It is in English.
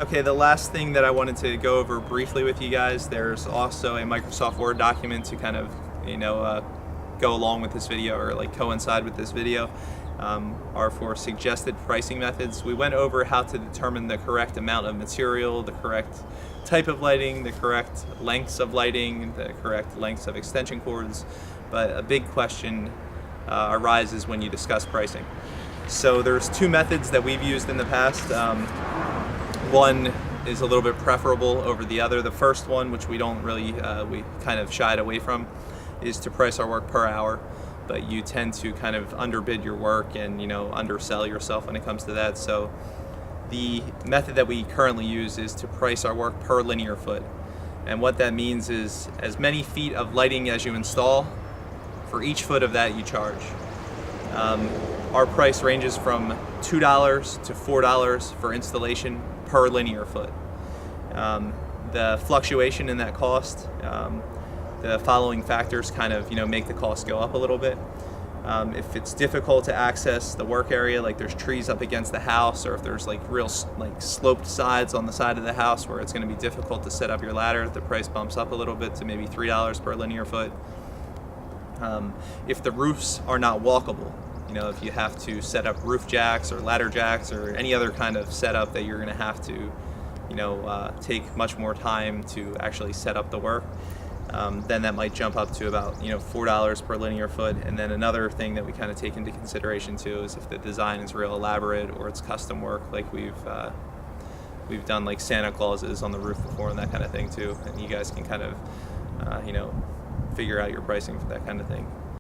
Okay, the last thing that I wanted to go over briefly with you guys, there's also a Microsoft Word document to kind of, go along with this video, or like coincide with this video, are for suggested pricing methods. We went over how to determine the correct amount of material, the correct type of lighting, the correct lengths of lighting, the correct lengths of extension cords, but a big question arises when you discuss pricing. So there's two methods that we've used in the past. One is a little bit preferable over the other. The first one, which we don't really, we kind of shied away from, is to price our work per hour. But you tend to kind of underbid your work and undersell yourself when it comes to that. So the method that we currently use is to price our work per linear foot. And what that means is as many feet of lighting as you install, for each foot of that you charge. Our price ranges from $2 to $4 for installation per linear foot. The fluctuation in that cost, the following factors kind of make the cost go up a little bit. If it's difficult to access the work area, like there's trees up against the house, or if there's like real sloped sides on the side of the house where it's going to be difficult to set up your ladder, the price bumps up a little bit to maybe $3 per linear foot. If the roofs are not walkable, if you have to set up roof jacks or ladder jacks or any other kind of setup that you're going to have to take much more time to actually set up the work, then that might jump up to about $4 per linear foot. And then another thing that we kind of take into consideration too is if the design is real elaborate or it's custom work, like we've done like Santa Clauses on the roof before and that kind of thing too, and you guys can kind of figure out your pricing for that kind of thing.